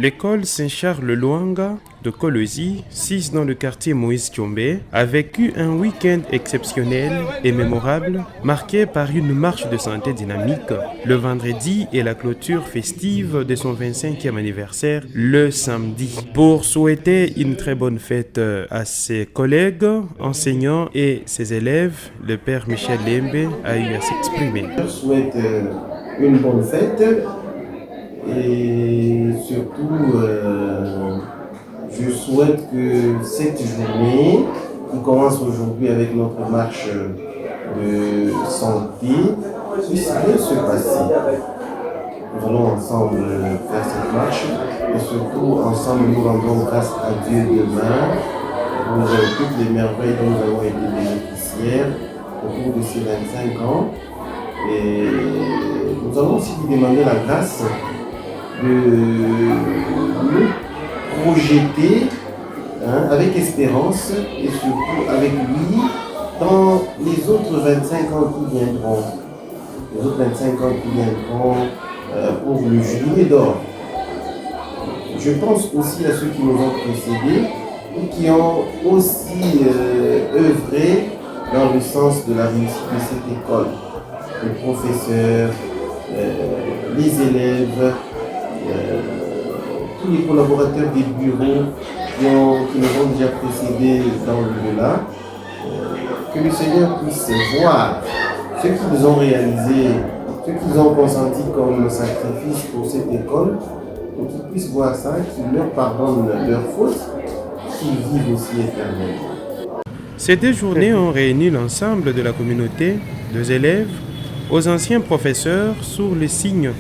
L'école Saint-Charles-Luanga de Kolwezi, 6 dans le quartier Moïse Tchombe, a vécu un week-end exceptionnel et mémorable, marqué par une marche de santé dynamique le vendredi et la clôture festive de son 25e anniversaire le samedi. Pour souhaiter une très bonne fête à ses collègues, enseignants et ses élèves, le père Michel Lembe a eu à s'exprimer. Je souhaite une bonne fête et surtout je souhaite que cette journée qui commence aujourd'hui avec notre marche de santé puisse bien se passer. Nous allons ensemble faire cette marche et surtout ensemble nous rendons grâce à Dieu demain pour toutes les merveilles dont nous avons été bénéficiaires au cours de ces 25 ans. Et nous allons aussi lui demander la grâce de nous projeter avec espérance et surtout avec lui dans les autres 25 ans qui viendront. Les autres 25 ans qui viendront pour le jubilé d'or. Je pense aussi à ceux qui nous ont précédés et qui ont aussi œuvré dans le sens de la réussite de cette école. Les professeurs, les élèves, tous les collaborateurs des bureaux qui nous ont déjà précédés dans l'au-delà, que le Seigneur puisse voir ce qu'ils ont réalisé, ce qu'ils ont consenti comme sacrifice pour cette école, pour qu'ils puissent voir ça, qu'ils leur pardonnent leurs fautes, qu'ils vivent aussi éternellement. Ces 2 journées ont réuni l'ensemble de la communauté, des élèves, aux anciens professeurs sous le signe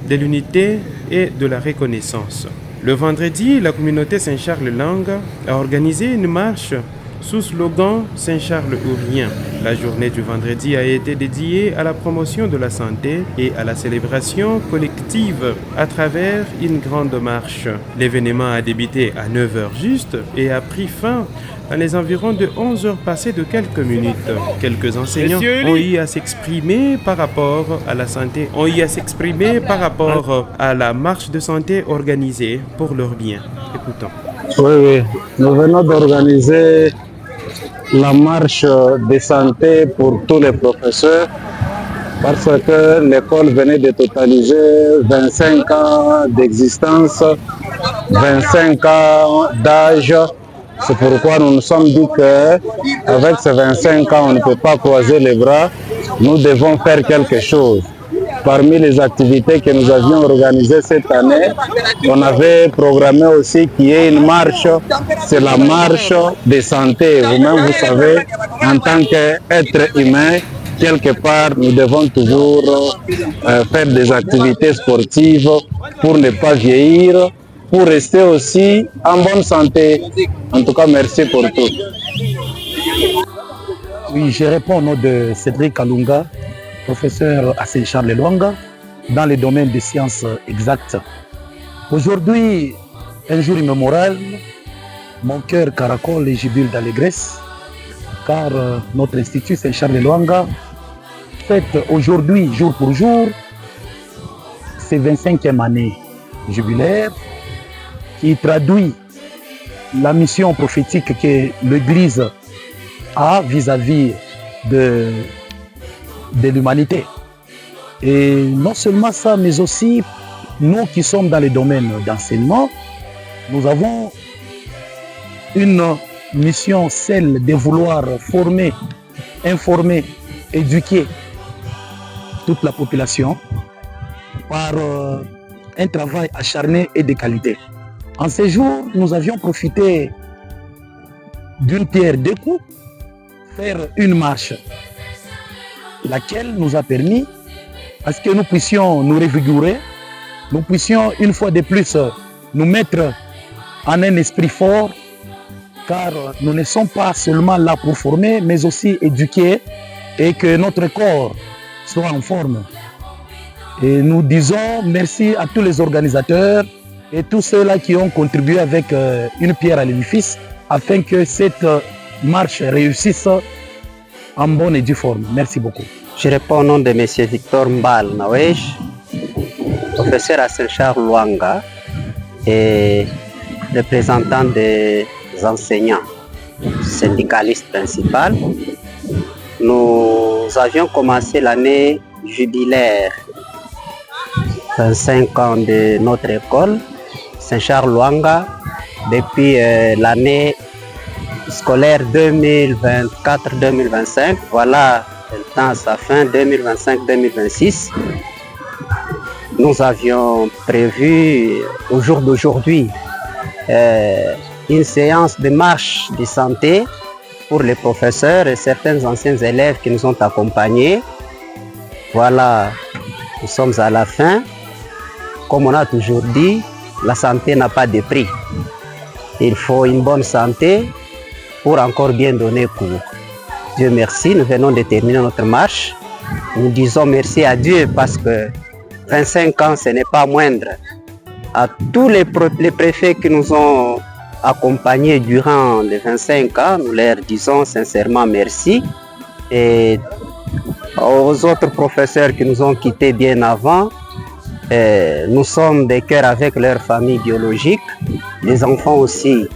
de l'unité et de la reconnaissance. Le vendredi, la communauté Saint-Charles-Luanga a organisé une marche sous slogan Saint-Charles ou rien. La journée du vendredi a été dédiée à la promotion de la santé et à la célébration collective à travers une grande marche. L'événement a débuté à 9h juste et a pris fin dans les environs de 11h passées de quelques minutes. Quelques enseignants ont eu à s'exprimer par rapport à la santé, par rapport à la marche de santé organisée pour leur bien. Écoutons. Oui, nous venons d'organiser la marche de santé pour tous les professeurs parce que l'école venait de totaliser 25 ans d'existence, 25 ans d'âge. C'est pourquoi nous nous sommes dit qu'avec ces 25 ans, on ne peut pas croiser les bras. Nous devons faire quelque chose. Parmi les activités que nous avions organisées cette année, on avait programmé aussi qu'il y ait une marche, c'est la marche de santé. Vous-même, vous savez, en tant qu'être humain, quelque part, nous devons toujours faire des activités sportives pour ne pas vieillir, pour rester aussi en bonne santé. En tout cas, merci pour tout. Oui, je réponds au nom de Cédric Kalunga, professeur à Saint-Charles-Luanga, dans le domaine des sciences exactes. Aujourd'hui, un jour immémorable, mon cœur caracole et jubile d'allégresse, car notre institut Saint-Charles-Luanga fête aujourd'hui, jour pour jour, ses 25e année jubilaire, qui traduit la mission prophétique que l'Église a vis-à-vis de l'humanité. Et non seulement ça, mais aussi nous qui sommes dans les domaines d'enseignement, nous avons une mission, celle de vouloir former, informer, éduquer toute la population par un travail acharné et de qualité. En ces jours, nous avions profité d'une pierre deux coups, faire une marche, laquelle nous a permis à ce que nous puissions nous revigorer, nous puissions une fois de plus nous mettre en un esprit fort, car nous ne sommes pas seulement là pour former, mais aussi éduquer et que notre corps soit en forme. Et nous disons merci à tous les organisateurs et tous ceux-là qui ont contribué avec une pierre à l'édifice afin que cette marche réussisse en bonne et due forme. Merci beaucoup. Je réponds au nom de M. Victor Mbal Nawesh, professeur à Saint-Charles-Luanga, et représentant des enseignants, syndicaliste principal. Nous avions commencé l'année jubilaire, 25 ans de notre école, Saint-Charles Luanga, depuis l'année scolaire 2024-2025. Voilà, le temps à sa fin, 2025-2026. Nous avions prévu au jour d'aujourd'hui une séance de marche de santé pour les professeurs et certains anciens élèves qui nous ont accompagnés. Voilà, nous sommes à la fin. Comme on a toujours dit, la santé n'a pas de prix. Il faut une bonne santé pour encore bien donner cours. Dieu merci, nous venons de terminer notre marche. Nous disons merci à Dieu parce que 25 ans, ce n'est pas moindre. À tous les préfets qui nous ont accompagnés durant les 25 ans, nous leur disons sincèrement merci. Et aux autres professeurs qui nous ont quittés bien avant, nous sommes des cœurs avec leur famille biologique. Les enfants aussi,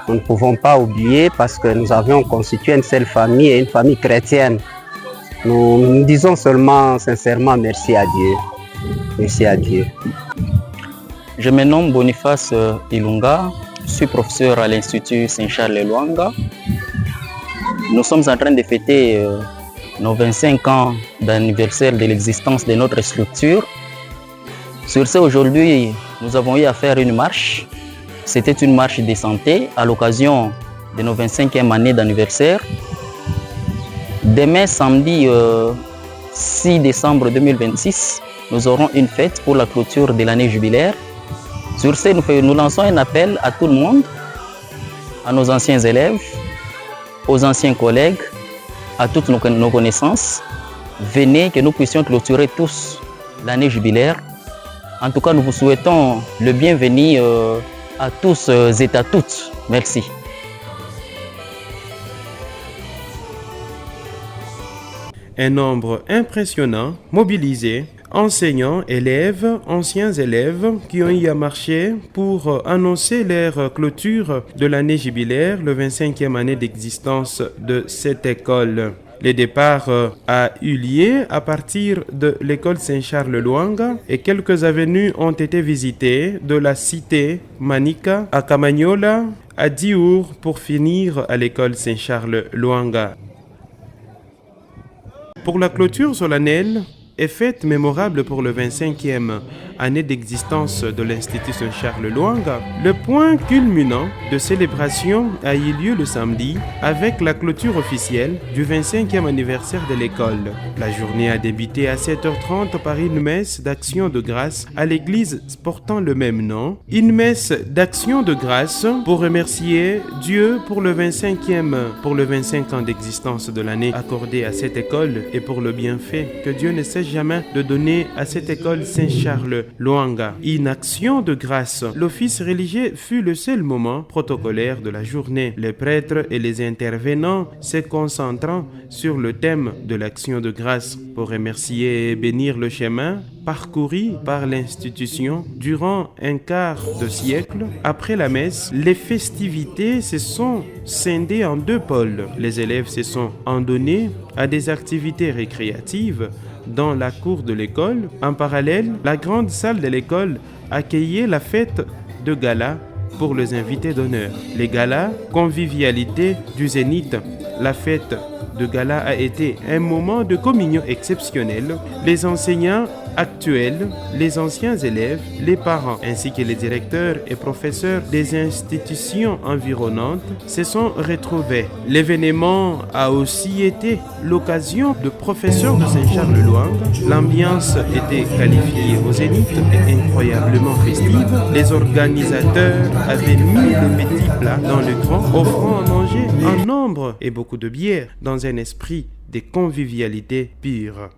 nous ne pouvons pas oublier parce que nous avions constitué une seule famille et une famille chrétienne. Nous disons seulement sincèrement merci à Dieu. Merci à Dieu. Je me nomme Boniface Ilunga, je suis professeur à l'Institut Saint-Charles Luanga. Nous sommes en train de fêter nos 25 ans d'anniversaire de l'existence de notre structure. Sur ce, aujourd'hui, nous avons eu à faire une marche. C'était une marche de santé à l'occasion de nos 25e année d'anniversaire. Demain, samedi 6 décembre 2026, nous aurons une fête pour la clôture de l'année jubilaire. Sur ce, nous lançons un appel à tout le monde, à nos anciens élèves, aux anciens collègues, à toutes nos connaissances. Venez que nous puissions clôturer tous l'année jubilaire. En tout cas, nous vous souhaitons le bienvenu à tous et à toutes. Merci. Un nombre impressionnant, mobilisé, enseignants, élèves, anciens élèves qui ont eu à marcher pour annoncer leur clôture de l'année jubilaire, le 25e année d'existence de cette école. Le départ a eu lieu à partir de l'école Saint-Charles Luanga et quelques avenues ont été visitées de la cité Manika à Kamanyola à Diour pour finir à l'école Saint-Charles Luanga. Pour la clôture solennelle et fête mémorable pour le 25e année d'existence de l'Institut Saint-Charles Luanga, le point culminant de célébration a eu lieu le samedi avec la clôture officielle du 25e anniversaire de l'école. La journée a débuté à 7h30 par une messe d'action de grâce à l'église portant le même nom. Une messe d'action de grâce pour remercier Dieu pour le 25 ans d'existence de l'année accordée à cette école et pour le bienfait que Dieu ne cesse jamais de donner à cette école Saint-Charles Luanga. Une action de grâce. L'office religieux fut le seul moment protocolaire de la journée. Les prêtres et les intervenants se concentrant sur le thème de l'action de grâce pour remercier et bénir le chemin parcouru par l'institution durant un quart de siècle. Après la messe, les festivités se sont scindées en deux pôles. Les élèves se sont adonnés à des activités récréatives dans la cour de l'école. En parallèle, la grande salle de l'école accueillait la fête de gala pour les invités d'honneur. Les galas, convivialité du Zénith. La fête de gala a été un moment de communion exceptionnel. Les enseignants actuels, les anciens élèves, les parents ainsi que les directeurs et professeurs des institutions environnantes se sont retrouvés. L'événement a aussi été l'occasion de professeurs de Saint-Charles Luanga. L'ambiance était qualifiée au zénith et incroyablement festive. Les organisateurs avaient mis les petits plats dans le grand, offrant à manger en nombre et beaucoup de bière dans un esprit de convivialité pure.